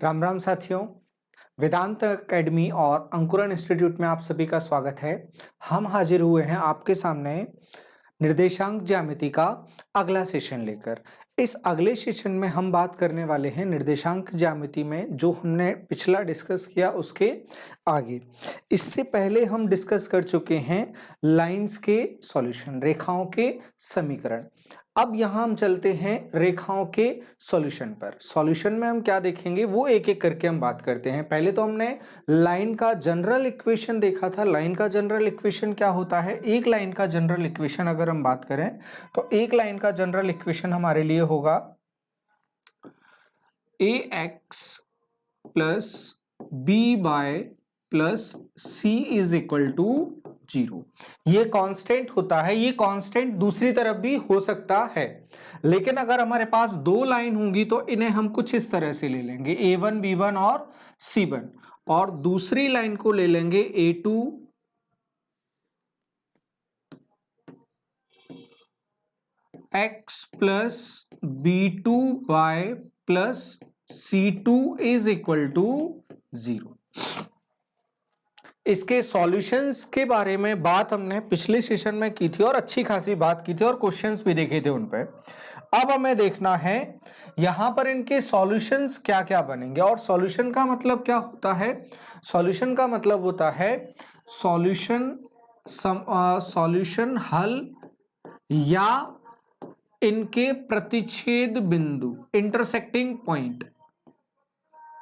राम राम साथियों। वेदांत एकेडमी और अंकुरन इंस्टीट्यूट में आप सभी का स्वागत है। हम हाजिर हुए हैं आपके सामने निर्देशांक ज्यामिति का अगला सेशन लेकर। इस अगले सेशन में हम बात करने वाले हैं निर्देशांक ज्यामिति में जो हमने पिछला डिस्कस किया उसके आगे। इससे पहले हम डिस्कस कर चुके हैं लाइंस के सॉल्यूशन, रेखाओं के समीकरण। अब यहां हम चलते हैं रेखाओं के सॉल्यूशन पर। सॉल्यूशन में हम क्या देखेंगे वो एक एक करके हम बात करते हैं। पहले तो हमने लाइन का जनरल इक्वेशन देखा था। लाइन का जनरल इक्वेशन क्या होता है? एक लाइन का जनरल इक्वेशन अगर हम बात करें तो एक लाइन का जनरल इक्वेशन हमारे लिए होगा ax plus B by plus C is equal to 0। ये कांस्टेंट होता है। ये कांस्टेंट दूसरी तरफ भी हो सकता है, लेकिन अगर हमारे पास दो लाइन होंगी तो इन्हें हम कुछ इस तरह से ले लेंगे a1 b1 और c1, और दूसरी लाइन को ले लेंगे a2 x plus b2 y plus c2 is equal to 0। इसके सॉल्यूशंस के बारे में बात हमने पिछले सेशन में की थी और अच्छी खासी बात की थी और क्वेश्चंस भी देखे थे उन पे। अब हमें देखना है यहां पर इनके सॉल्यूशंस क्या क्या बनेंगे। और सॉल्यूशन का मतलब क्या होता है? सॉल्यूशन का मतलब होता है सॉल्यूशन हल या इनके प्रतिच्छेद बिंदु, इंटरसेक्टिंग पॉइंट,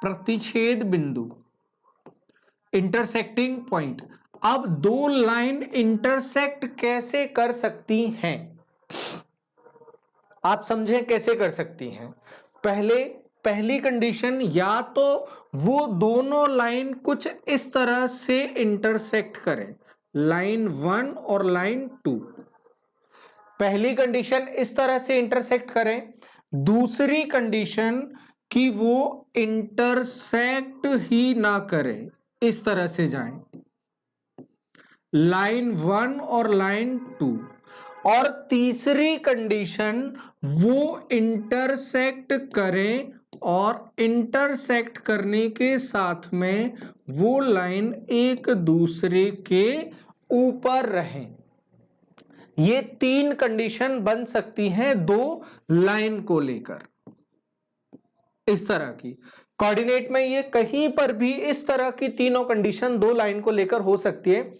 प्रतिच्छेद बिंदु, इंटरसेक्टिंग पॉइंट। अब दो लाइन इंटरसेक्ट कैसे कर सकती हैं, आप समझें कैसे कर सकती हैं। पहली कंडीशन, या तो वो दोनों लाइन कुछ इस तरह से इंटरसेक्ट करें, लाइन 1 और लाइन 2। पहली कंडीशन इस तरह से इंटरसेक्ट करें। दूसरी कंडीशन कि वो इंटरसेक्ट ही ना करें, इस तरह से जाएं, लाइन 1 और लाइन 2। और तीसरी कंडीशन वो इंटरसेक्ट करें और इंटरसेक्ट करने के साथ में वो लाइन एक दूसरे के ऊपर रहें। ये तीन कंडीशन बन सकती हैं दो लाइन को लेकर, इस तरह की। कोऑर्डिनेट में ये कहीं पर भी इस तरह की तीनों कंडीशन दो लाइन को लेकर हो सकती है।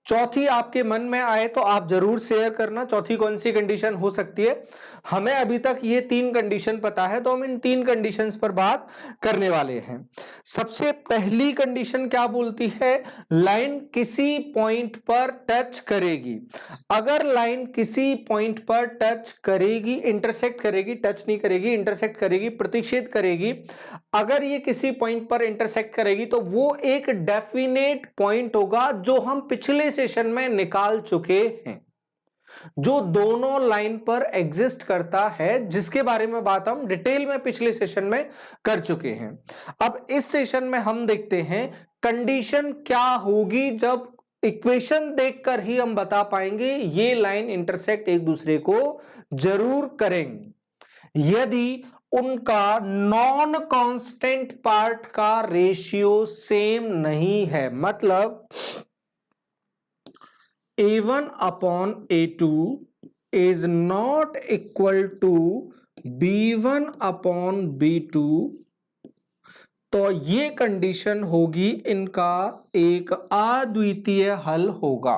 चौथी आपके मन में आए तो आप जरूर शेयर करना, चौथी कौन सी कंडीशन हो सकती है। हमें अभी तक ये तीन कंडीशन पता है, तो हम इन तीन कंडीशंस पर बात करने वाले हैं। सबसे पहली कंडीशन क्या बोलती है? लाइन किसी पॉइंट पर टच करेगी। अगर लाइन किसी पॉइंट पर टच करेगी, इंटरसेक्ट करेगी, टच नहीं करेगी, इंटरसेक्ट करेगी, प्रतिच्छेद करेगी, अगर ये किसी पॉइंट पर इंटरसेक्ट करेगी तो वो एक डेफिनेट पॉइंट होगा जो हम पिछले सेशन में निकाल चुके हैं, जो दोनों लाइन पर एग्जिस्ट करता है, जिसके बारे में बात हम डिटेल में पिछले सेशन में कर चुके हैं। अब इस सेशन में हम देखते हैं कंडीशन क्या होगी, जब इक्वेशन देखकर ही हम बता पाएंगे ये लाइन इंटरसेक्ट एक दूसरे को जरूर करेंगे यदि उनका नॉन कांस्टेंट पार्ट का रेशियो सेम नहीं है। मतलब a1 upon a2 is not equal to b1 upon b2, तो ये कंडीशन होगी, इनका एक अद्वितीय हल होगा।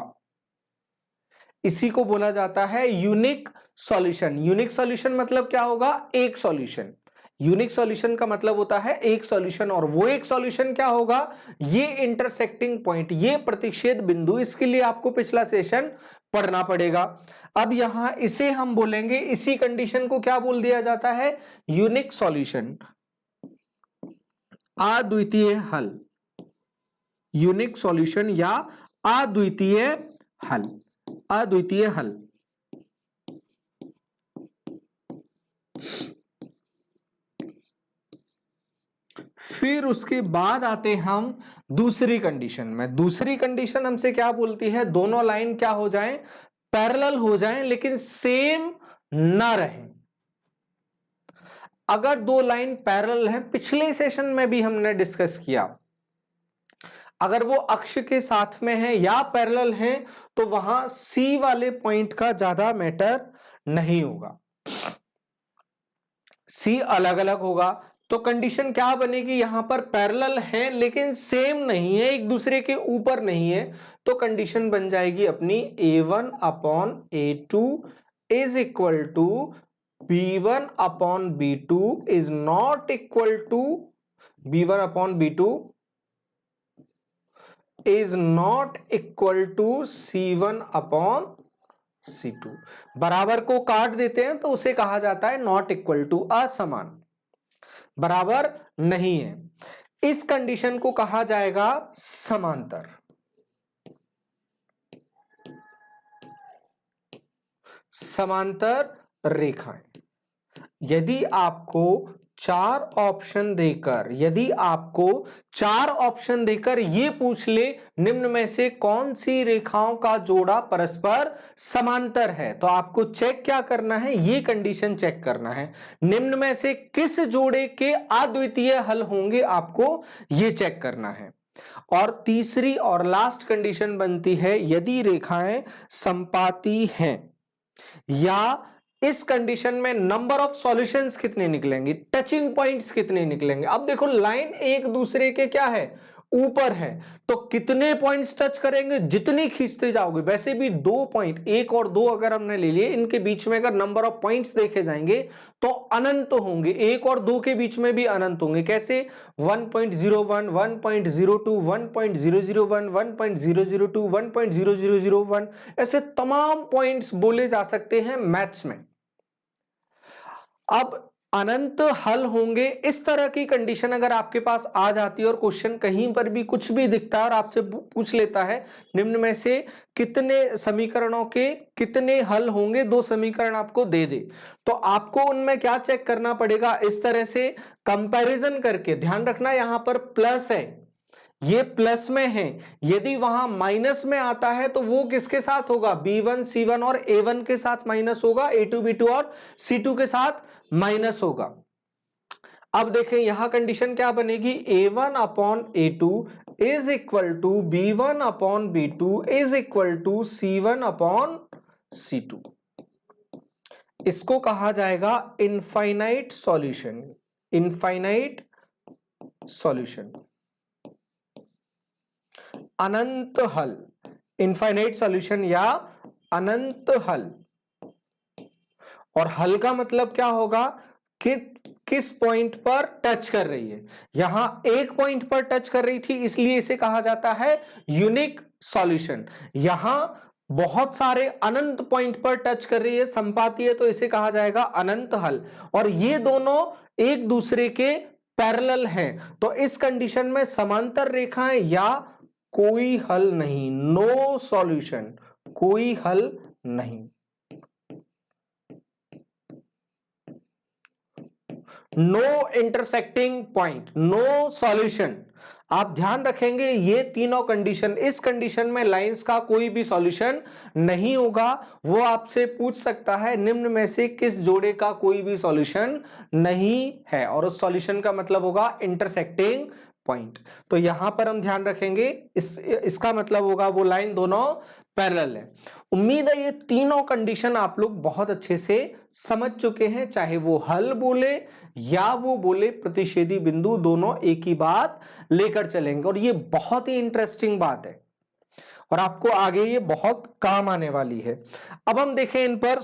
इसी को बोला जाता है यूनिक सॉल्यूशन। यूनिक सॉल्यूशन मतलब क्या होगा? एक सॉल्यूशन। यूनिक सॉल्यूशन का मतलब होता है एक सॉल्यूशन, और वो एक सॉल्यूशन क्या होगा? ये इंटरसेक्टिंग पॉइंट, ये प्रतिच्छेद बिंदु। इसके लिए आपको पिछला सेशन पढ़ना पड़ेगा। अब यहां इसे हम बोलेंगे, इसी कंडीशन को क्या बोल दिया जाता है? यूनिक सॉल्यूशन, अद्वितीय हल। यूनिक सॉल्यूशन या अद्वितीय हल, अद्वितीय हल। फिर उसके बाद आते हम दूसरी कंडीशन में। दूसरी कंडीशन हमसे क्या बोलती है? दोनों लाइन क्या हो जाएं? पैरेलल हो जाएं, लेकिन सेम ना रहें। अगर दो लाइन पैरेलल हैं, पिछले सेशन में भी हमने डिस्कस किया, अगर वो अक्ष के साथ में है या पैरेलल हैं तो वहां सी वाले पॉइंट का ज्यादा मैटर नहीं होगा, सी अलग अलग होगा। तो कंडीशन क्या बनेगी, यहां पर पैरेलल हैं लेकिन सेम नहीं है, एक दूसरे के ऊपर नहीं है, तो कंडीशन बन जाएगी अपनी A1 upon A2 is equal to B1 upon B2 is not equal to B1 upon B2 is not equal to C1 upon C2। बराबर को काट देते हैं तो उसे कहा जाता है नॉट इक्वल टू, असमान, बराबर नहीं है। इस कंडीशन को कहा जाएगा समांतर। समांतर रेखाएं। यदि आपको चार ऑप्शन देकर ये पूछ ले निम्न में से कौन सी रेखाओं का जोड़ा परस्पर समांतर है, तो आपको चेक क्या करना है, ये कंडीशन चेक करना है, निम्न में से किस जोड़े के अद्वितीय हल होंगे, आपको ये चेक करना है। और तीसरी और लास्ट कंडीशन बनती है, यदि रेखाएं संपाती हैं, या इस कंडीशन में नंबर ऑफ सॉल्यूशंस कितने निकलेंगे, टचिंग पॉइंट्स कितने निकलेंगे। अब देखो लाइन एक दूसरे के क्या है, ऊपर है, तो कितने पॉइंट्स टच करेंगे, जितनी खींचते जाओगे। वैसे भी 2 पॉइंट, 1 और 2 अगर हमने ले लिए, इनके बीच में अगर नंबर ऑफ पॉइंट्स देखे जाएंगे तो अनंत होंगे, 1 और 2 के बीच में भी अनंत होंगे। कैसे, 1.01, 1.02, 1.001, 1.002, 1.0001, ऐसे तमाम पॉइंट्स बोले जा सकते हैं मैथ्स में। अब अनंत हल होंगे, इस तरह की कंडीशन अगर आपके पास आ जाती है और क्वेश्चन कहीं पर भी कुछ भी दिखता है और आपसे पूछ लेता है निम्न में से कितने समीकरणों के कितने हल होंगे, 2 समीकरण आपको दे दे, तो आपको उनमें क्या चेक करना पड़ेगा, इस तरह से कंपैरिजन करके। ध्यान रखना यहां पर प्लस है, ये प्लस में है, यदि वहां माइनस में आता है तो वो किसके साथ होगा, B1 C1 और A1 के साथ माइनस होगा, A2 B2 और C2 के साथ माइनस होगा। अब देखें यहां कंडीशन क्या बनेगी, A1 upon A2 is equal to B1 upon B2 is equal to C1 upon C2। इसको कहा जाएगा इनफाइनाइट सॉल्यूशन, इनफाइनाइट सॉल्यूशन, अनंत हल, इनफाइनाइट सॉल्यूशन या अनंत हल। और हल का मतलब क्या होगा कि किस पॉइंट पर टच कर रही है, यहां एक पॉइंट पर टच कर रही थी इसलिए इसे कहा जाता है यूनिक सॉल्यूशन, यहां बहुत सारे अनंत पॉइंट पर टच कर रही है, संपाती है, तो इसे कहा जाएगा अनंत हल। और ये दोनों एक दूसरे के पैरेलल हैं, तो इस कंडीशन में समांतर रेखाएं या कोई हल नहीं, नो सॉल्यूशन, कोई हल नहीं, no intersecting point, no solution. आप ध्यान रखेंगे ये तीनों कंडीशन, इस कंडीशन में लाइंस का कोई भी सॉल्यूशन नहीं होगा। वो आपसे पूछ सकता है निम्न में से किस जोड़े का कोई भी सॉल्यूशन नहीं है, और उस सॉल्यूशन का मतलब होगा इंटरसेक्टिंग पॉइंट। तो यहां पर हम ध्यान रखेंगे इसका मतलब होगा वो लाइन दोनों पैरेलल है। उम्मीद है ये तीनों कंडीशन आप लोग बहुत अच्छे से समझ चुके हैं, चाहे वो हल बोले या वो बोले प्रतिच्छेदी बिंदु, दोनों एक ही बात लेकर चलेंगे। और ये बहुत ही इंटरेस्टिंग बात है और आपको आगे ये बहुत काम आने वाली है। अब हम देखें इन पर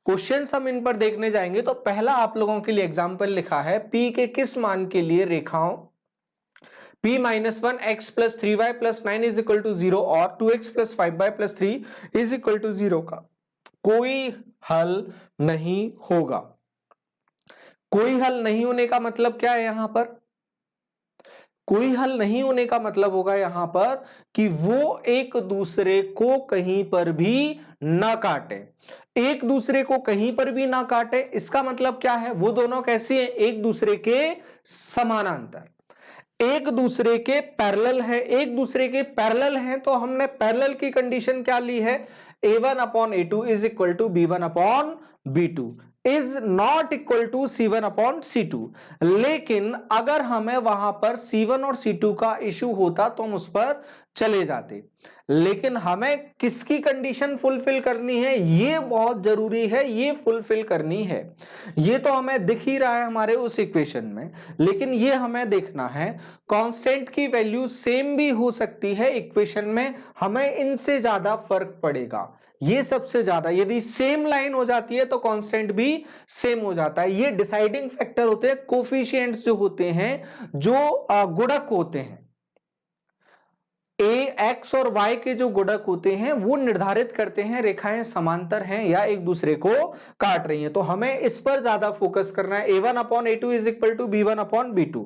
क्वेश्चंस हम इन पर देखने जाएंगे। तो पहला आप लोगों के लिए एग्जांपल लिखा है, P के किस मान के लिए रेखाओं P-1 x plus 3y plus 9 is equal to 0 और 2x plus 5y plus 3 is equal to 0 का कोई हल नहीं होगा। कोई हल नहीं होने का मतलब क्या है, यहां पर कोई हल नहीं होने का मतलब होगा यहां पर कि वो एक दूसरे को कहीं पर भी ना काटे, एक दूसरे को कहीं पर भी ना काटे। इसका मतलब क्या है, वो दोनों कैसे हैं, एक दूसरे के समानांतर, एक दूसरे के पैरेलल है, एक दूसरे के पैरेलल हैं। तो हमने पैरेलल की कंडीशन क्या ली है, A1 upon A2 is equal to B1 upon B2 is not equal to C1 upon C2। लेकिन अगर हमें वहां पर C1 और C2 का इशू होता तो हम उस पर चले जाते, लेकिन हमें किसकी कंडीशन फुलफिल करनी है, ये बहुत जरूरी है, ये फुलफिल करनी है। ये तो हमें दिख ही रहा है हमारे उस इक्वेशन में, लेकिन ये हमें देखना है कांस्टेंट की वैल्यू सेम भी हो सकती है इक्वेशन में, हमें इनसे ज्यादा फर्क पड़ेगा। ये सबसे ज्यादा, यदि सेम लाइन हो जाती है तो कांस्टेंट भी सेम हो जाता है। ये डिसाइडिंग फैक्टर होते हैं, कोफिशिएंट्स जो होते हैं, जो गुणक होते हैं। एक्स और वाई के जो गुणक होते हैं वो निर्धारित करते हैं रेखाएं समांतर हैं या एक दूसरे को काट रही हैं। तो हमें इस पर ज्यादा फोकस करना है। A1 upon A2 is equal to B1 upon B2।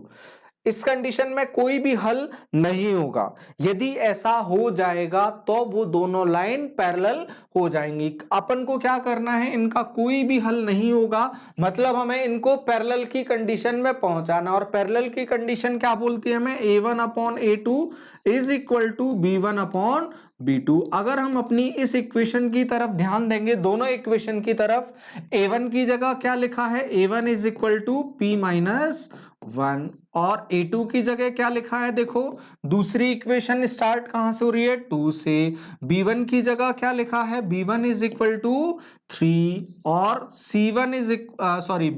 इस कंडीशन में कोई भी हल नहीं होगा। यदि ऐसा हो जाएगा तो वो दोनों लाइन पैरेलल हो जाएंगी। अपन को क्या करना है, इनका कोई भी हल नहीं होगा, मतलब हमें इनको पैरेलल की कंडीशन में पहुंचाना। और पैरेलल की कंडीशन क्या बोलती है हमें, A1 upon A2 is equal to B1 upon B2। अगर हम अपनी इस इक्वेशन की तरफ ध्यान देंगे, दोनों इक्वेशन की तरफ, A1 की जगह क्या लिखा है, A1 is equal to P minus 1, और A2 की जगह क्या लिखा है, देखो दूसरी इक्वेशन स्टार्ट कहां से हो रही है, 2 से। B1 की जगह क्या लिखा है, B1 इज इक्वल टू 3, और C1 is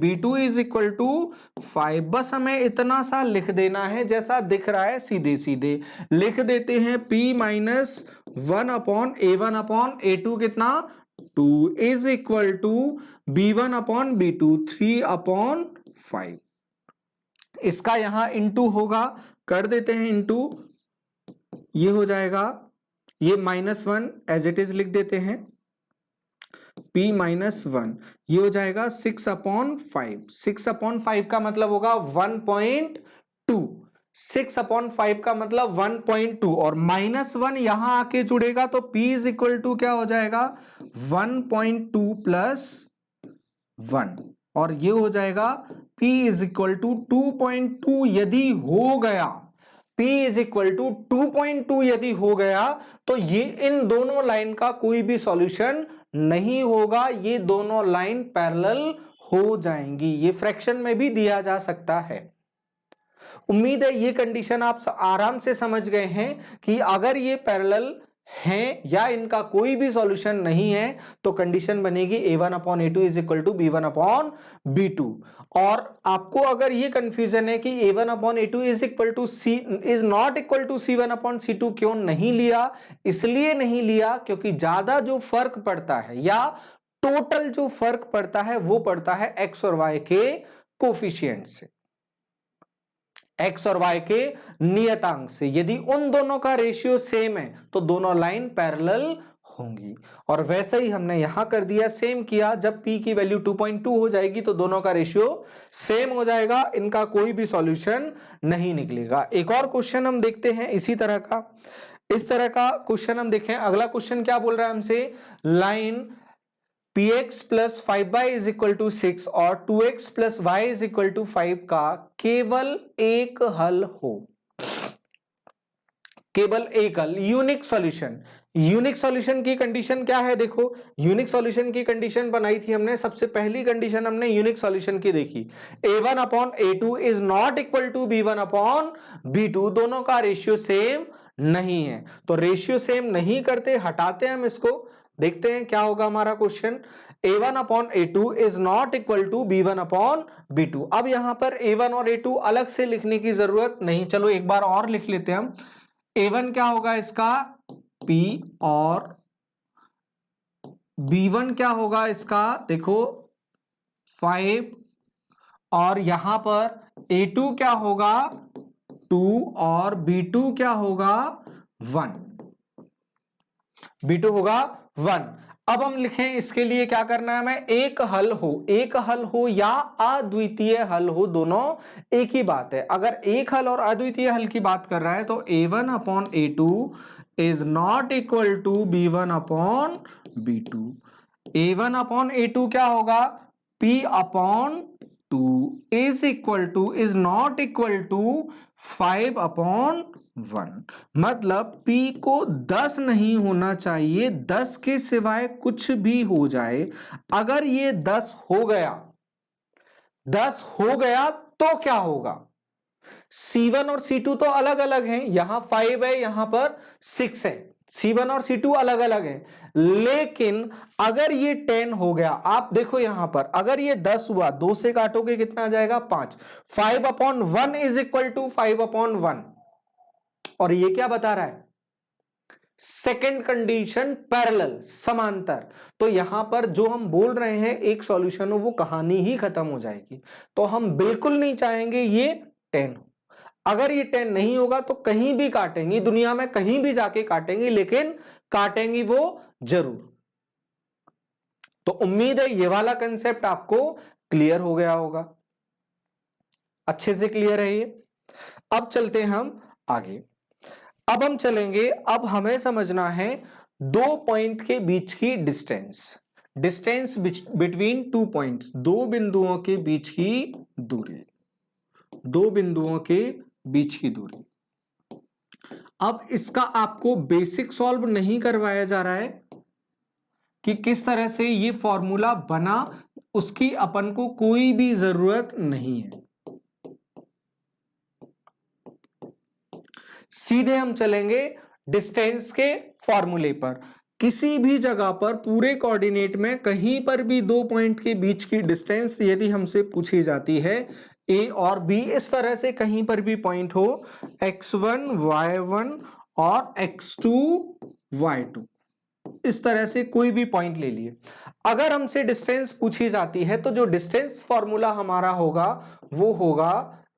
B2 is equal to 5। बस हमें इतना सा लिख देना है, जैसा दिख रहा है सीधे सीधे लिख देते हैं। P minus 1 upon A1 upon A2 कितना, 2 is equal to B1 upon B2 3 upon 5। इसका यहां इंटू होगा, कर देते हैं इंटू, ये हो जाएगा, ये -1 एज इट इज लिख देते हैं, P माइनस 1, ये हो जाएगा 6 अपॉन 5। 6 अपॉन 5 का मतलब होगा 1.2, 6 अपॉन 5 का मतलब 1.2, और -1 यहां आके जुड़ेगा तो P इज इक्वल टू क्या हो जाएगा, 1.2 प्लस 1, और ये हो जाएगा P इज इक्वल टू 2.2। यदि हो गया P इज इक्वल टू 2.2 यदि हो गया तो ये इन दोनों लाइन का कोई भी सॉल्यूशन नहीं होगा, ये दोनों लाइन पैरेलल हो जाएंगी। ये फ्रैक्शन में भी दिया जा सकता है। उम्मीद है ये कंडीशन आप आराम से समझ गए हैं कि अगर ये पैरेलल हैं या इनका कोई भी सॉल्यूशन नहीं है तो कंडीशन बनेगी A1 upon A2 is equal to B1 upon B2। और आपको अगर ये कंफ्यूजन है कि A1 upon A2 is equal to is not equal to C1 upon C2 क्यों नहीं लिया, इसलिए नहीं लिया क्योंकि ज्यादा जो फर्क पड़ता है या टोटल जो फर्क पड़ता है वो पड़ता है X और Y के कोफिशिएंट से, X और Y के नियतांक से। यदि उन दोनों का रेशियो सेम है तो दोनों लाइन पैरेलल होंगी। और वैसे ही हमने यहां कर दिया, सेम किया, जब P की वैल्यू 2.2 हो जाएगी तो दोनों का रेशियो सेम हो जाएगा, इनका कोई भी सॉल्यूशन नहीं निकलेगा। एक और क्वेश्चन हम देखते हैं इसी तरह का, इस तरह का क्वेश्चन हम देखें। अगला क्वेश्चन क्या बोल रहा है हमसे, line px plus 5y is equal to 6 और 2x plus y is equal to 5 का केवल एक हल हो, केवल एक हल, यूनिक सॉल्यूशन। यूनिक सॉल्यूशन की कंडीशन क्या है, देखो यूनिक सॉल्यूशन की कंडीशन बनाई थी हमने, सबसे पहली कंडीशन हमने यूनिक सॉल्यूशन की देखी, A1 upon A2 is not equal to B1 upon B2। दोनों का रेशियो सेम नहीं है, तो रेशियो सेम नहीं करते, हटाते हम इसको, देखते हैं क्या होगा हमारा question. A1 upon A2 is not equal to B1 upon B2। अब यहां पर A1 और A2 अलग से लिखने की जरूरत नहीं, चलो एक बार और लिख लेते हैं हम। A1 क्या होगा इसका P, और B1 क्या होगा इसका, देखो 5, और यहां पर A2 क्या होगा 2, और B2 क्या होगा 1, B2 होगा 1। अब हम लिखें, इसके लिए क्या करना है हमें, एक हल हो, एक हल हो या अद्वितीय हल हो, दोनों एक ही बात है। अगर एक हल और अद्वितीय हल की बात कर रहा है तो A1 upon A2 is not equal to B1 upon B2। A1 upon A2 क्या होगा, P upon is not equal to 5/1। मतलब P को 10 नहीं होना चाहिए, 10 के सिवाय कुछ भी हो जाए। अगर ये 10 हो गया तो क्या होगा? C1 और C2 तो अलग अलग हैं, यहां 5 है, यहां पर 6 है। C1 और C2 अलग अलग है, लेकिन अगर ये 10 हो गया, आप देखो यहां पर अगर ये 10 हुआ, 2 से काटोगे कितना आ जाएगा? 5। 5/1 इज इक्वल टू 5/1। और ये क्या बता रहा है? सेकेंड कंडीशन पैरेलल, समांतर। तो यहां पर जो हम बोल रहे हैं एक सॉल्यूशन हो, वो कहानी ही खत्म हो जाएगी। तो हम बिल्कुल नहीं चाहेंगे ये 10 हो। अगर ये 10 नहीं होगा तो कहीं भी काटेंगी, दुनिया में कहीं भी जाके काटेंगी, लेकिन काटेंगी वो जरूर। तो उम्मीद है ये वाला कंसेप्ट आपको क्लियर हो गया होगा, अच्छे से क्लियर है ये। अब चलते हैं हम आगे। अब हम चलेंगे, अब हमें समझना है 2 पॉइंट के बीच की डिस्टेंस बिटवीन 2 पॉइंट्स, 2 बिंदुओं के बीच की दूरी, 2 बिंदुओं के बीच की दूरी। अब इसका आपको बेसिक सॉल्व नहीं करवाया जा रहा है कि किस तरह से ये फॉर्मूला बना, उसकी अपन को कोई भी जरूरत नहीं है। सीधे हम चलेंगे डिस्टेंस के फॉर्मूले पर। किसी भी जगह पर पूरे कोऑर्डिनेट में कहीं पर भी 2 पॉइंट के बीच की डिस्टेंस यदि हमसे पूछी जाती है, ए और बी, इस तरह से कहीं पर भी पॉइंट हो, x1 y1 और x2 y2, इस तरह से कोई भी पॉइंट ले लिए। अगर हमसे डिस्टेंस पूछी जाती है तो जो डिस्टेंस फॉर्मूला हमारा होगा वो होगा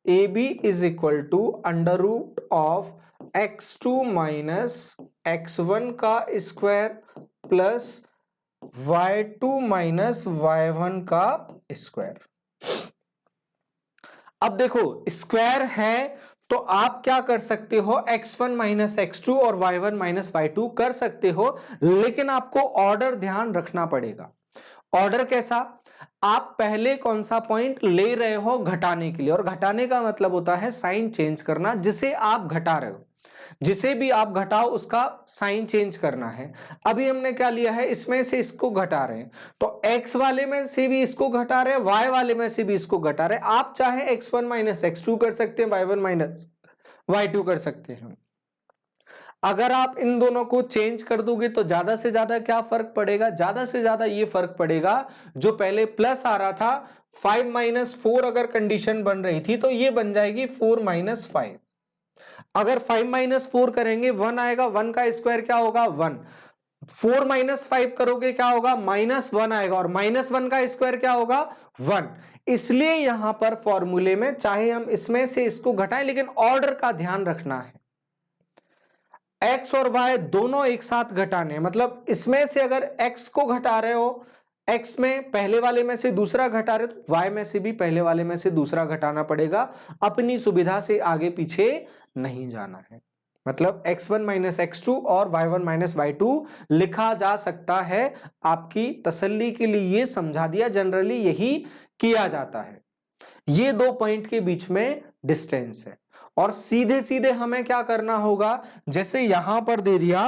AB is equal to under root of x2 minus x1 का square plus y2 minus y1 का स्क्वायर। अब देखो स्क्वायर है तो आप क्या कर सकते हो, x1 माइनस x2 और y1 माइनस y2 कर सकते हो, लेकिन आपको ऑर्डर ध्यान रखना पड़ेगा। ऑर्डर कैसा? आप पहले कौन सा पॉइंट ले रहे हो घटाने के लिए, और घटाने का मतलब होता है साइन चेंज करना। जिसे आप घटा रहे हो, जिसे भी आप घटाओ उसका साइन चेंज करना है। अभी हमने क्या लिया है, इसमें से इसको घटा रहे हैं, तो x वाले में से भी इसको घटा रहे हैं, y वाले में से भी इसको घटा रहे हैं। आप चाहे x1 माइनस x2 कर सकते हैं, y1 माइनस y2 कर सकते हैं। अगर आप इन दोनों को चेंज कर दोगे तो ज्यादा से ज्यादा क्या फर्क पड़ेगा? ज्यादा से ज्यादा ये फर्क पड़ेगा, जो पहले प्लस आ रहा था 5 माइनस 4 अगर कंडीशन बन रही थी तो ये बन जाएगी 4 माइनस 5। अगर 5 माइनस 4 करेंगे 1 आएगा, 1 का स्क्वायर क्या होगा? 1। 4 माइनस 5 करोगे क्या होगा? -1 आएगा, और -1 का स्क्वायर क्या होगा? 1। इसलिए यहां पर फॉर्मूले में चाहे हम इसमें से इसको घटाएं, लेकिन ऑर्डर का ध्यान रखना है। x और y दोनों एक साथ घटाने, मतलब इसमें से अगर x को घटा रहे हो, x में पहले वाले में से दूसरा घटा रहे हो, तो y में से भी पहले वाले में से दूसरा घटाना पड़ेगा। अपनी सुविधा से आगे पीछे नहीं जाना है। मतलब x1 माइनस x2 और y1 माइनस y2 लिखा जा सकता है। आपकी तसल्ली के लिए ये समझा दिया, जनरली यही किया जाता है। ये 2 पॉइंट के बीच में डिस्टेंस है, और सीधे सीधे हमें क्या करना होगा, जैसे यहां पर दे दिया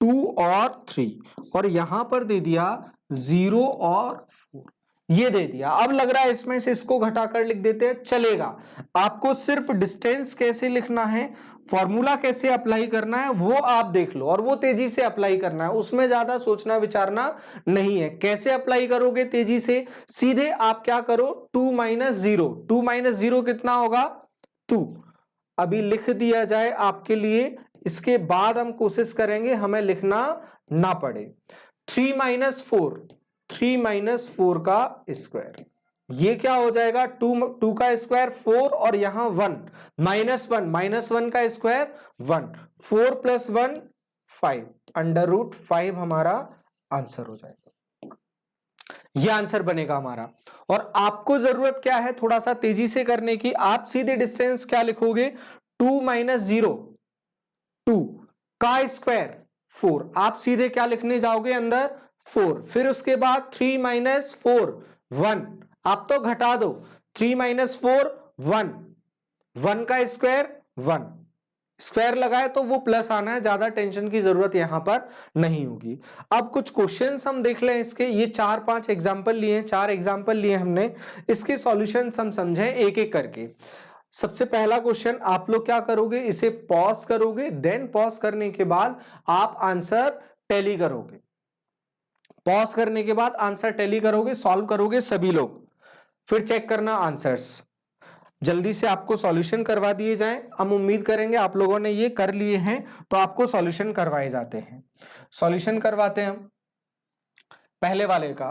2 और 3, और यहां पर दे दिया 0 और 4, ये दे दिया। अब लग रहा है इसमें से इसको घटाकर लिख देते हैं, चलेगा। आपको सिर्फ डिस्टेंस कैसे लिखना है, फॉर्मूला कैसे अप्लाई करना है, वो आप देख लो, और वो तेजी से अप्लाई करना है, उसमें ज्यादा सोचना विचारना नहीं है। कैसे अप्लाई करोगे तेजी से? सीधे आप क्या करो, 2 माइनस 0, 2 माइनस 0 कितना होगा? 2। अभी लिख दिया जाए आपके लिए, इसके बाद हम कोशिश करेंगे हमें लिखना ना पड़े। 3 माइनस 4, 3 माइनस 4 का स्क्वायर, ये क्या हो जाएगा? 2 का स्क्वायर 4, और यहां 1, -1, -1 का स्क्वायर 1, 4 प्लस 1 5, अंडर रूट 5 हमारा आंसर हो जाएगा। यह आंसर बनेगा हमारा। और आपको जरूरत क्या है, थोड़ा सा तेजी से करने की। आप सीधे डिस्टेंस क्या लिखोगे? 2 माइनस 0, 2 का स्क्वायर 4, आप सीधे क्या लिखने जाओगे अंदर? 4। फिर उसके बाद 3 माइनस 4 1, आप तो घटा दो, 3 माइनस 4 1, 1 का स्क्वायर 1, स्क्वायर लगाए तो वो प्लस आना है, ज्यादा टेंशन की जरूरत यहां पर नहीं होगी। अब कुछ क्वेश्चंस हम देख लें इसके, ये 4-5 एग्जांपल लिए, 4 एग्जांपल लिए हमने, इसके सॉल्यूशंस हम समझें एक एक करके। सबसे पहला क्वेश्चन, आप लोग क्या करोगे, इसे पॉज करोगे, देन पॉज करने के बाद आप आंसर टैली करोगे, पॉज करने के बाद आंसर टैली करोगे, सॉल्व करोगे सभी लोग, फिर चेक करना आंसर्स, जल्दी से आपको सॉल्यूशन करवा दिए जाएं। हम उम्मीद करेंगे आप लोगों ने ये कर लिए हैं तो आपको सॉल्यूशन करवाए जाते हैं। सॉल्यूशन करवाते हैं हम पहले वाले का,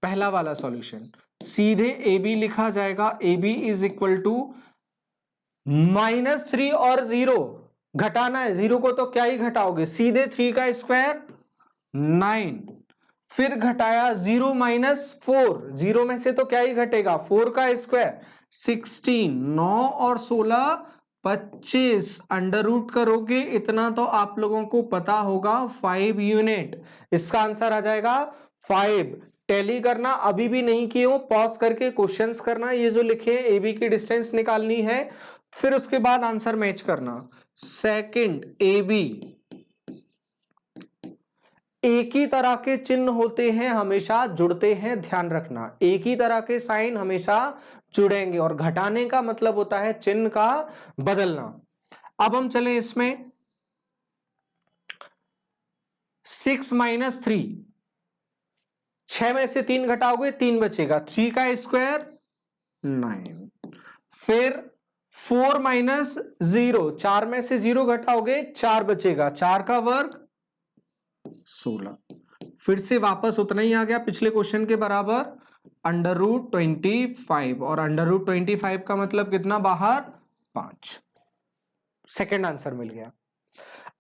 पहला वाला सॉल्यूशन सीधे ए बी लिखा जाएगा, A B is equal to -3 और 0 घटाना है, 0 को तो क्या ही घटाओगे, सीधे 3 का स्क्वायर 9, फिर घटाया 0 माइनस 4, 0 में से तो क्या ही घटेगा, 4 का स्क्वायर 16, 9 और 16 25, अंडर रूट करोगे इतना तो आप लोगों को पता होगा 5 यूनिट, इसका आंसर आ जाएगा 5। टैली करना अभी भी नहीं किए हो, पॉज करके क्वेश्चंस करना, ये जो लिखे ए बी की डिस्टेंस निकालनी है, फिर उसके बाद आंसर मैच करना। सेकंड, ए बी एक ही तरह के चिन्ह होते हैं, हमेशा जुड़ते हैं, ध्यान रखना, एक ही तरह के साइन हमेशा जुड़ेंगे, और घटाने का मतलब होता है चिन्ह का बदलना। अब हम चले इसमें 6 माइनस 3, 6 में से 3 घटाओगे 3 बचेगा, 3 का स्क्वायर 9, फिर 4 माइनस 0, 4 में से 0 घटाओगे 4 बचेगा, 4 का वर्ग 16, फिर से वापस उतना ही आ गया पिछले क्वेश्चन के बराबर, अंडर रूट 25, और अंडर रूट 25 का मतलब कितना, बाहर 5, सेकेंड आंसर मिल गया।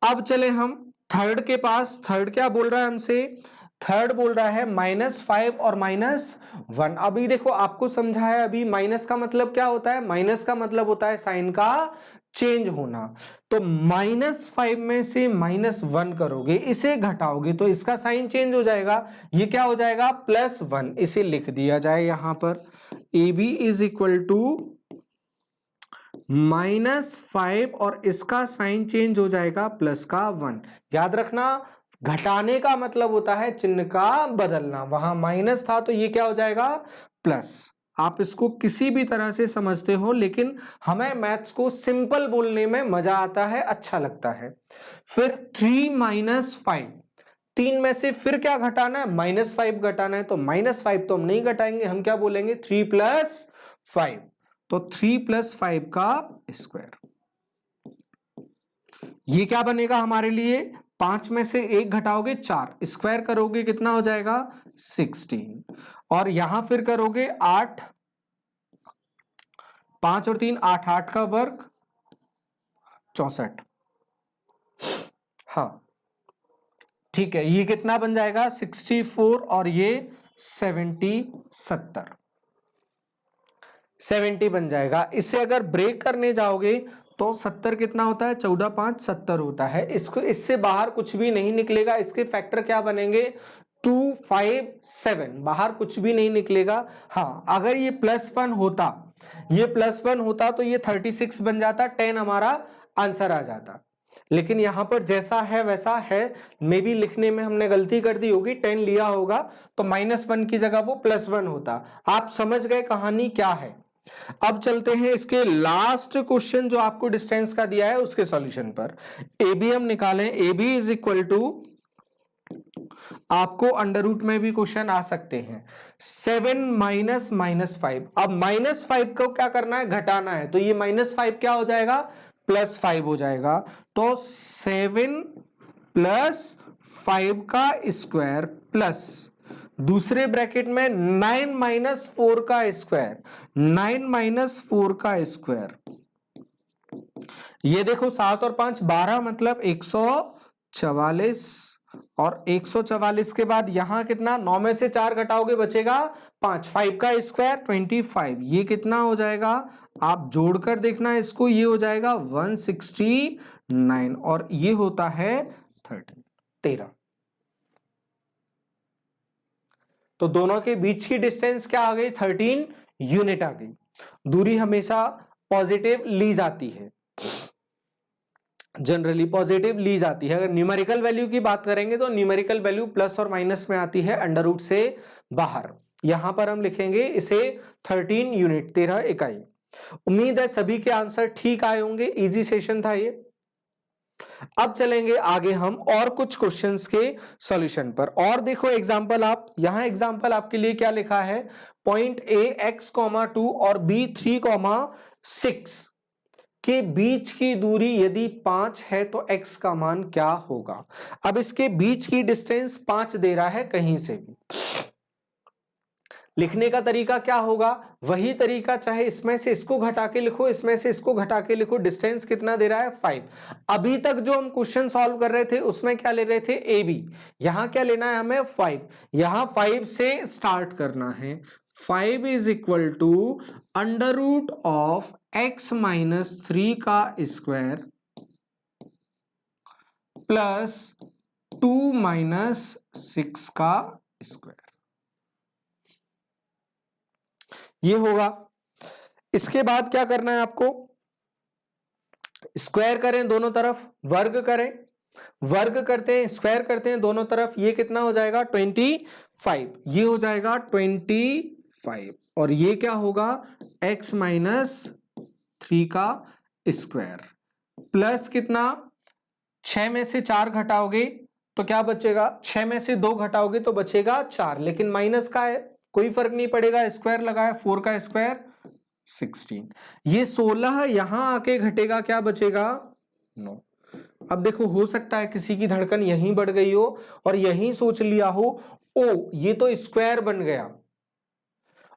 अब चले हम थर्ड के पास, थर्ड क्या बोल रहा है हमसे, थर्ड बोल रहा है -5 और -1। अभी देखो आपको समझा है अभी, माइनस का मतलब क्या होता है, माइनस का मतलब होता है साइन का चेंज होना, तो -5 में से -1 करोगे, इसे घटाओगे तो इसका साइन चेंज हो जाएगा, ये क्या हो जाएगा +1, इसे लिख दिया जाए यहां पर, A B is equal to -5 और इसका साइन चेंज हो जाएगा +1। याद रखना घटाने का मतलब होता है चिन्ह का बदलना, वहां माइनस था तो ये क्या हो जाएगा प्लस। आप इसको किसी भी तरह से समझते हो, लेकिन हमें मैथ्स को सिंपल बोलने में मजा आता है, अच्छा लगता है। फिर 3 माइनस 5, 3 में से फिर क्या घटाना है, -5 घटाना है, तो -5 तो हम नहीं घटाएंगे, हम क्या बोलेंगे 3 + 5, तो 3 + 5 का स्क्वायर, ये क्या बनेगा हमारे लिए, 5 में से 1 घटाओगे 4, स्क्वायर करोगे कितना हो जाएगा 16, और यहां फिर करोगे 8, 5 और 3 8, 8 का वर्ग 64, हाँ ठीक है, ये कितना बन जाएगा 64 और ये 70 बन जाएगा। इसे अगर ब्रेक करने जाओगे तो 70 कितना होता है, 14 5 70 होता है, इसको इससे बाहर कुछ भी नहीं निकलेगा, इसके फैक्टर क्या बनेंगे 2 5 7, बाहर कुछ भी नहीं निकलेगा। हाँ अगर ये +1 होता, ये +1 होता तो ये 36 बन जाता, 10 हमारा आंसर आ जाता, लेकिन यहां पर जैसा है वैसा है, मे बी लिखने में हमने गलती कर दी होगी, 10 लिया होगा तो -1 की जगह वो +1 होता। आप समझ गए कहानी क्या है। अब चलते हैं इसके लास्ट क्वेश्चन जो आपको डिस्टेंस का दिया है उसके सॉल्यूशन पर। ए बी हम निकालें, A B is equal to, आपको अंडर रूट में भी क्वेश्चन आ सकते हैं, 7 माइनस -5। अब -5 को क्या करना है, घटाना है, तो ये -5 क्या हो जाएगा +5 हो जाएगा, तो 7 + 5 का स्क्वायर प्लस दूसरे ब्रैकेट में 9 - 4 का स्क्वायर, 9 - 4 का स्क्वायर, ये देखो 7 और 5 12 मतलब 144, और 144 के बाद यहां कितना, 9 में से 4 घटाओगे बचेगा 5, 5 का स्क्वायर 25, ये कितना हो जाएगा, आप जोड़कर देखना इसको, ये हो जाएगा 169, और ये होता है 13। तो दोनों के बीच की डिस्टेंस क्या आ गई 13 यूनिट आ गई। दूरी हमेशा पॉजिटिव ली जाती है, जनरली पॉजिटिव ली जाती है। अगर न्यूमेरिकल वैल्यू की बात करेंगे तो न्यूमेरिकल वैल्यू प्लस और माइनस में आती है अंडर रूट से बाहर। यहां पर हम लिखेंगे इसे 13 यूनिट, 13 इकाई। उम्मीद है सभी के आंसर ठीक आए होंगे, इजी सेशन था ये। अब चलेंगे आगे हम और कुछ क्वेश्चंस के सॉल्यूशन पर। और देखो एग्जांपल, आप यहां एग्जांपल आपके लिए क्या लिखा है, पॉइंट ए x,2 और b 3,6 के बीच की दूरी यदि 5 है तो x का मान क्या होगा। अब इसके बीच की डिस्टेंस 5 दे रहा है कहीं से भी। लिखने का तरीका क्या होगा, वही तरीका, चाहे इसमें से इसको घटा के लिखो, इसमें से इसको घटा के लिखो। डिस्टेंस कितना दे रहा है, 5। अभी तक जो हम क्वेश्चन सॉल्व कर रहे थे उसमें क्या ले रहे थे, ए बी। यहां क्या लेना है हमें, 5। यहां 5 से स्टार्ट करना है। 5 is equal to under root of x minus 3 का स्क्वायर प्लस 2 माइनस 6 का स्क्वायर, ये होगा। इसके बाद क्या करना है आपको, स्क्वायर करें दोनों तरफ, वर्ग करें, वर्ग करते हैं, स्क्वायर करते हैं दोनों तरफ, ये कितना हो जाएगा 25, ये हो जाएगा 25। और ये क्या होगा, x माइनस 3 का स्क्वायर प्लस कितना, 6 में से 4 घटाओगे तो क्या बचेगा, 6 में से 2 घटाओगे तो बचेगा 4, लेकिन माइनस का है कोई फर्क नहीं पड़ेगा, स्क्वायर लगाए, 4 का स्क्वायर 16। ये 16 यहां आके घटेगा, क्या बचेगा 9। अब देखो हो सकता है किसी की धड़कन यहीं बढ़ गई हो और यहीं सोच लिया हो, ओ ये तो स्क्वायर बन गया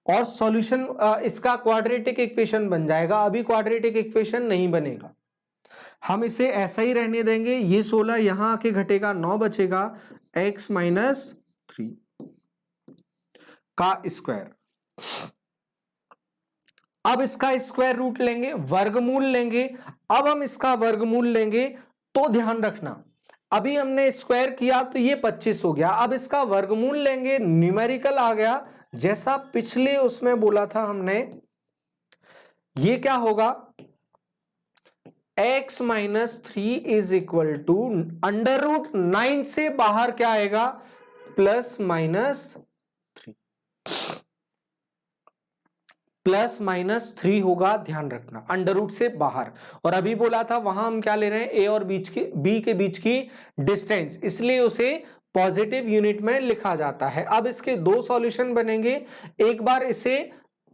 और सॉल्यूशन इसका क्वाड्रेटिक इक्वेशन बन जाएगा। अभी क्वाड्रेटिक इक्वेशन नहीं बनेगा, हम इसे ऐसा ही रहने देंगे। ये 16 यहां आके घटेगा, 9 बचेगा, x माइनस 3 का स्क्वायर। अब इसका स्क्वायर रूट लेंगे, वर्गमूल लेंगे। अब हम इसका वर्गमूल लेंगे तो ध्यान रखना, अभी हमने स्क्वायर किया तो ये 25 हो गया। अब इसका वर्गमूल लेंगे, न्यूमेरिकल आ गया, जैसा पिछले उसमें बोला था हमने। ये क्या होगा, x minus 3 is equal to under root 9 से बाहर क्या आएगा, प्लस माइनस 3, प्लस माइनस 3 होगा, ध्यान रखना अंडर रूट से बाहर। और अभी बोला था वहां हम क्या ले रहे हैं, a और b के बीच की डिस्टेंस, इसलिए उसे पॉजिटिव यूनिट में लिखा जाता है। अब इसके दो सॉल्यूशन बनेंगे, एक बार इसे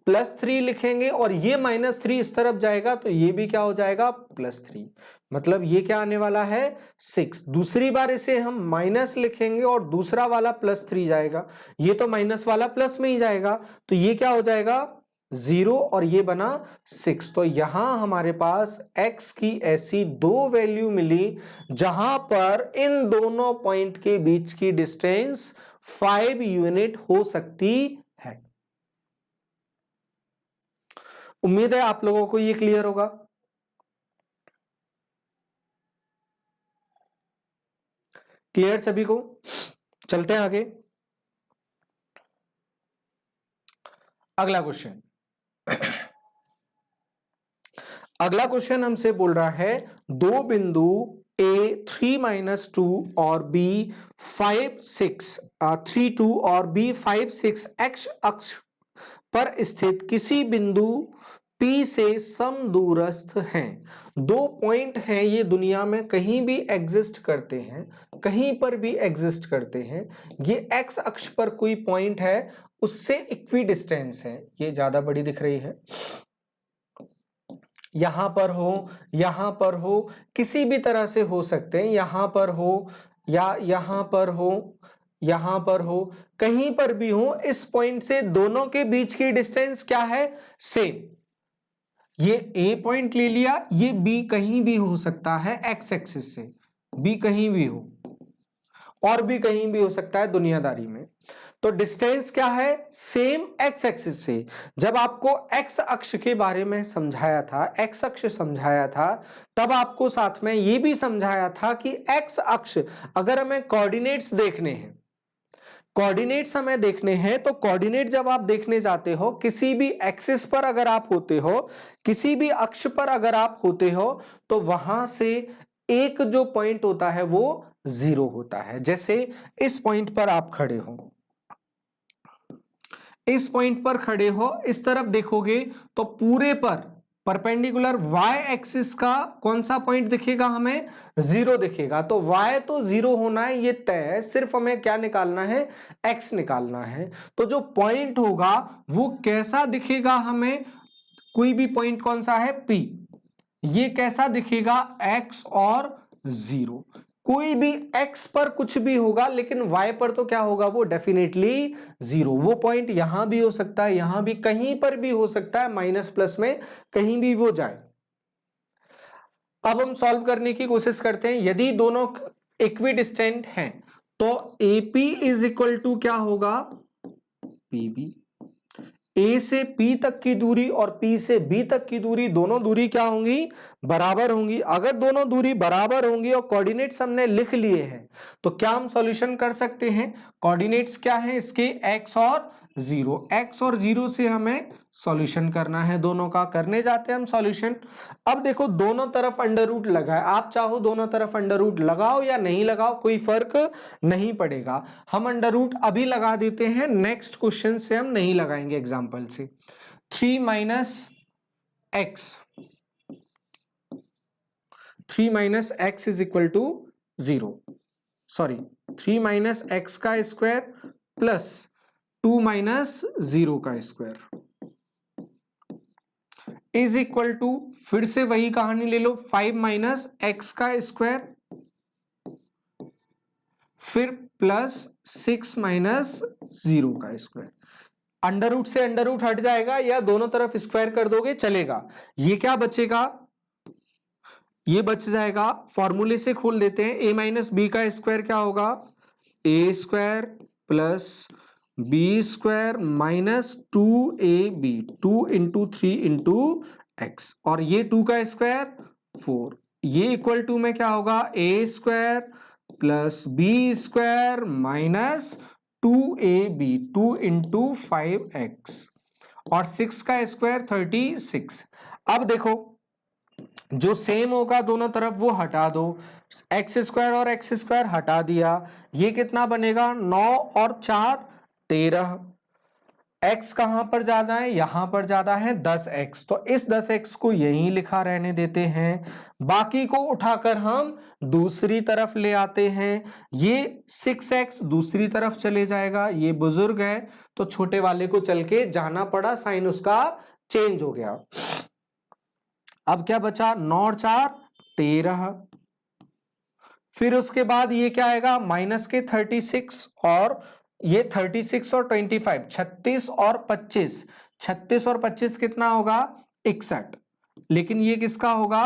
+3 लिखेंगे और ये -3 इस तरफ जाएगा तो ये भी क्या हो जाएगा, +3, मतलब ये क्या आने वाला है 6। दूसरी बार इसे हम माइनस लिखेंगे और दूसरा वाला +3 जाएगा, ये तो माइनस वाला प्लस में ही जाएगा, तो ये क्या हो जाएगा 0 और ये बना 6। तो यहां हमारे पास x की ऐसी दो वैल्यू मिली जहां पर इन दोनों पॉइंट के बीच की डिस्टेंस 5 यूनिट हो सकती है। उम्मीद है आप लोगों को ये क्लियर होगा। क्लियर सभी को, चलते हैं आगे। अगला क्वेश्चन, अगला क्वेश्चन हमसे बोल रहा है दो बिंदु A 3-2 और B 5-6 3-2 और B 5-6 x अक्ष पर स्थित किसी बिंदु P से समदूरस्थ हैं। दो पॉइंट हैं, ये दुनिया में कहीं भी एग्जिस्ट करते हैं, कहीं पर भी एग्जिस्ट करते हैं। ये x अक्ष पर कोई पॉइंट है, उससे इक्वी डिस्टेंस है, ये ज्यादा बड़ी दिख रही है, यहां पर हो, यहां पर हो, किसी भी तरह से हो सकते हैं, यहां पर हो या यहां पर हो, यहां पर हो, कहीं पर भी हो, इस पॉइंट से दोनों के बीच की डिस्टेंस क्या है, सेम। ये ए पॉइंट ले लिया, ये बी कहीं भी हो सकता है, एक्स एक्सिस से बी कहीं भी हो और भी कहीं भी हो सकता है दुनियादारी में। तो डिस्टेंस क्या है, सेम एक्स एक्सिस से। जब आपको एक्स अक्ष के बारे में समझाया था, एक्स अक्ष समझाया था, तब आपको साथ में ये भी समझाया था कि एक्स अक्ष अगर हमें कोऑर्डिनेट्स देखने हैं कोऑर्डिनेट्स हमें देखने हैं, तो कोऑर्डिनेट जब आप देखने जाते हो किसी भी एक्सिस पर अगर आप होते हो, किसी भी अक्ष पर अगर आप होते हो, तो वहां से एक जो पॉइंट होता है वो 0 होता है। जैसे इस पॉइंट पर आप खड़े हो, इस पॉइंट पर खड़े हो, इस तरफ देखोगे तो पूरे पर परपेंडिकुलर y एक्सिस का कौन सा पॉइंट दिखेगा, हमें 0 दिखेगा। तो y तो 0 होना है, ये तय है, सिर्फ हमें क्या निकालना है, x निकालना है। तो जो पॉइंट होगा वो कैसा दिखेगा, हमें कोई भी पॉइंट कौन सा है, P, ये कैसा दिखेगा, x और 0। कोई भी x पर कुछ भी होगा, लेकिन y पर तो क्या होगा, वो डेफिनेटली 0। वो पॉइंट यहां भी हो सकता है, यहां भी, कहीं पर भी हो सकता है, माइनस प्लस में कहीं भी वो जाए। अब हम सॉल्व करने की कोशिश करते हैं। यदि दोनों इक्विडिस्टेंट हैं तो AP इज इक्वल टू क्या होगा, PB। A से P तक की दूरी और P से B तक की दूरी, दोनों दूरी क्या होंगी, बराबर होंगी। अगर दोनों दूरी बराबर होंगी और कोऑर्डिनेट्स हमने लिख लिए हैं, तो क्या हम सॉल्यूशन कर सकते हैं। कोऑर्डिनेट्स क्या है इसके, x और 0। x और 0 से हमें सॉल्यूशन करना है, दोनों का करने जाते हैं हम सॉल्यूशन। अब देखो दोनों तरफ अंडर रूट लगा है, आप चाहो दोनों तरफ अंडर रूट लगाओ या नहीं लगाओ, कोई फर्क नहीं पड़ेगा। हम अंडर रूट अभी लगा देते हैं, नेक्स्ट क्वेश्चन से हम नहीं लगाएंगे एग्जाम्पल से। 3 minus X is equal to 0, sorry 3 minus X का स्क्वायर प्लस 2 माइनस 0 का स्क्वायर इज इक्वल टू, फिर से वही कहानी ले लो, 5 माइनस एक्स का स्क्वायर फिर प्लस 6 माइनस 0 का स्क्वायर। अंडर रूट से अंडर रूट हट जाएगा या दोनों तरफ स्क्वायर कर दोगे चलेगा। ये क्या बचेगा, ये बच जाएगा, फॉर्मूले से खोल देते हैं। a माइनस बी का स्क्वायर क्या होगा, a square plus B square minus 2ab, 2 into 3 into X, और ये 2 का स्क्वायर 4, ये इक्वल टू में क्या होगा, a square plus B square minus 2ab, 2 into 5x, और 6 का स्क्वायर 36। अब देखो जो सेम होगा दोनों तरफ वो हटा दो, एक्स स्क्वायर और एक्स स्क्वायर हटा दिया, ये कितना बनेगा, 9 और 4 13। x कहां पर ज्यादा है, यहां पर ज्यादा है 10x, तो इस 10x को यहीं लिखा रहने देते हैं। बाकी को उठाकर हम दूसरी तरफ ले आते हैं, ये 6x दूसरी तरफ चले जाएगा, ये बुजुर्ग है तो छोटे वाले को चल के जाना पड़ा, साइन उसका चेंज हो गया। अब क्या बचा, 9 और 4 13, फिर उसके बाद ये क्या आएगा, माइनस के 36, और ये 36 और 25, 36 और 25, 36 और 25 कितना होगा, 61, लेकिन ये किसका होगा,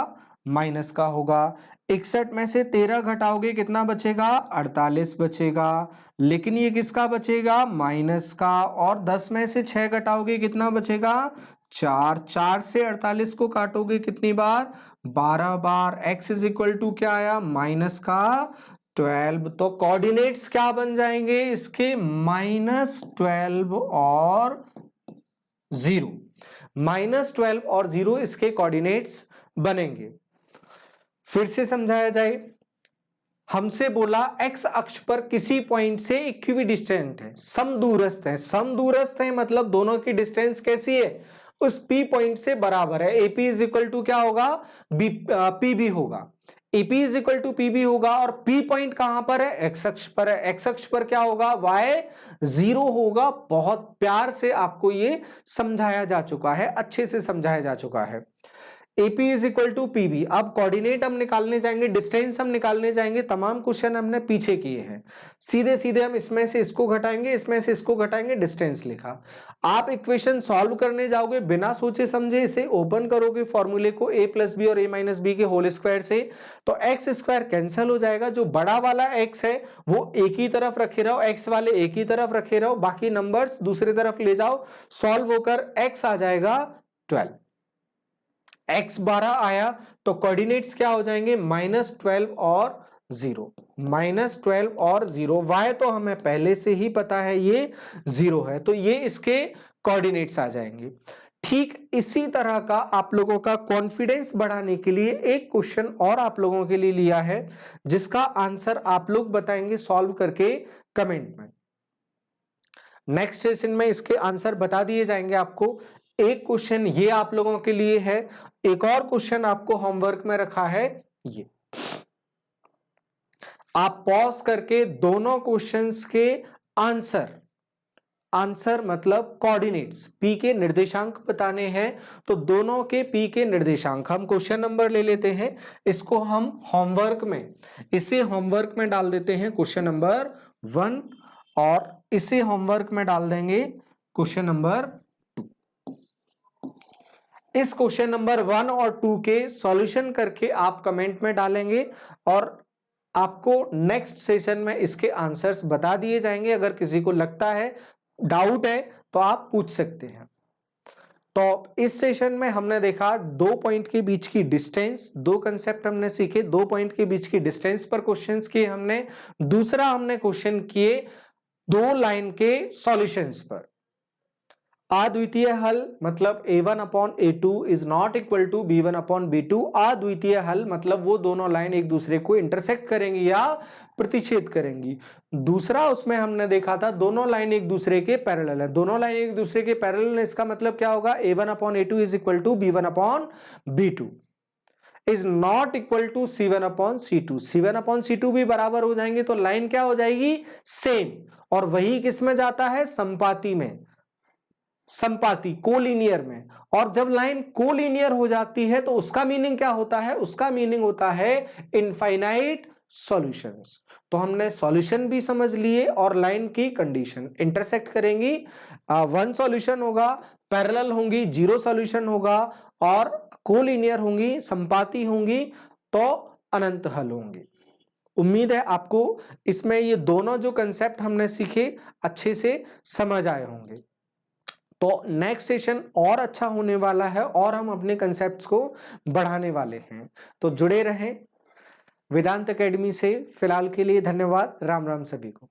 माइनस का होगा। 61 में से 13 घटाओगे कितना बचेगा, 48 बचेगा, लेकिन ये किसका बचेगा, माइनस का, और 10 में से 6 घटाओगे कितना बचेगा, 4, 4 से 48 को काटोगे कितनी बार, 12 बार। x इज इक्वल टू क्या आया, माइनस का 12। तो कोऑर्डिनेट्स क्या बन जाएंगे इसके, -12 और 0, -12 और 0 इसके कोऑर्डिनेट्स बनेंगे। फिर से समझाया जाए, हमसे बोला x अक्ष पर किसी पॉइंट से इक्विडिस्टेंट है, समदूरस्थ है, समदूरस्थ है मतलब दोनों की डिस्टेंस कैसी है, उस P पॉइंट से बराबर है। AP इज इक्वल टू क्या होगा, PB होगा, AP is equal to PB होगा, और P पॉइंट कहां पर है, x अक्ष पर है। x अक्ष पर क्या होगा, y 0 होगा। बहुत प्यार से आपको ये समझाया जा चुका है, अच्छे से समझाया जा चुका है। AP is equal to PB। अब कोऑर्डिनेट हम निकालने जाएंगे, डिस्टेंस हम निकालने जाएंगे, तमाम क्वेश्चन हमने पीछे किए हैं, सीधे सीधे हम इसमें से इसको घटाएंगे, इसमें से इसको घटाएंगे, डिस्टेंस लिखा। आप इक्वेशन सॉल्व करने जाओगे बिना सोचे समझे, इसे ओपन करोगे फॉर्मूले को a प्लस बी और a माइनस बी के होल स्क्वायर से, तो एक्स स्क्वायर कैंसिल हो जाएगा। जो बड़ा वाला x है वो एक ही तरफ रखे रहो, x वाले एक ही तरफ रखे रहो, बाकी नंबर्स दूसरी तरफ ले जाओ, सॉल्व होकर x आ जाएगा 12, x 12 आया, तो कोऑर्डिनेट्स क्या हो जाएंगे, -12 और 0, -12 और 0, y तो हमें पहले से ही पता है ये 0 है, तो ये इसके कोऑर्डिनेट्स आ जाएंगे। ठीक इसी तरह का आप लोगों का कॉन्फिडेंस बढ़ाने के लिए एक क्वेश्चन और आप लोगों के लिए लिया है, जिसका आंसर आप लोग बताएंगे सॉल्व करके कमेंट में। नेक्स्ट सेशन में इसके आंसर बता दिए जाएंगे आपको। एक क्वेश्चन ये आप लोगों के लिए है, एक और क्वेश्चन आपको होमवर्क में रखा है, ये आप पॉज करके दोनों क्वेश्चंस के आंसर मतलब कोऑर्डिनेट्स पी के निर्देशांक बताने हैं, तो दोनों के पी के निर्देशांक हम क्वेश्चन नंबर ले लेते हैं, इसको हम इसे होमवर्क में डाल देते हैं क्वेश्चन नंबर 1 और इसे होमवर्क में डाल देंगे क्वेश्चन नंबर 2। इस क्वेश्चन नंबर 1 और 2 के सॉल्यूशन करके आप कमेंट में डालेंगे और आपको नेक्स्ट सेशन में इसके आंसर्स बता दिए जाएंगे। अगर किसी को लगता है, डाउट है, तो आप पूछ सकते हैं। तो इस सेशन में हमने देखा 2 पॉइंट के बीच की डिस्टेंस, 2 कंसेप्ट हमने सीखे, 2 पॉइंट के बीच की डिस्टेंस पर क्वेश्चंस किए हमने। दूसरा हमने क्वेश्चन किए 2 लाइन के सॉल्यूशंस पर। अद्वितीय हल मतलब a1/a2 is not equal to b1/b2। अद्वितीय हल मतलब वो दोनों लाइन एक दूसरे को इंटरसेक्ट करेंगी या प्रतिच्छेद करेंगी। दूसरा उसमें हमने देखा था दोनों लाइन एक दूसरे के पैरेलल है। दोनों लाइन एक दूसरे के पैरेलल है, इसका मतलब क्या होगा, a1/a2 is equal to b1/b2 is not equal to c1/c2। c1/c2 भी बराबर हो जाएंगे तो लाइन क्या हो जाएगी, सेम। और वही किसमें जाता है, संपाती में, संपाती कोलिनियर में। और जब लाइन कोलिनियर हो जाती है तो उसका मीनिंग क्या होता है, उसका मीनिंग होता है इनफाइनाइट सॉल्यूशंस। तो हमने सॉल्यूशन भी समझ लिए और लाइन की कंडीशन, इंटरसेक्ट करेंगी 1 सॉल्यूशन होगा, पैरेलल होंगी 0 सॉल्यूशन होगा, और कोलिनियर होंगी, संपाती होंगी तो अनंत हल होंगे। उम्मीद है आपको इसमें ये दोनों जो कंसेप्ट हमने सीखे अच्छे से समझ आए होंगे। तो नेक्स्ट सेशन और अच्छा होने वाला है और हम अपने कंसेप्ट्स को बढ़ाने वाले हैं, तो जुड़े रहें वेदांत एकेडमी से। फिलहाल के लिए धन्यवाद, राम राम सभी को।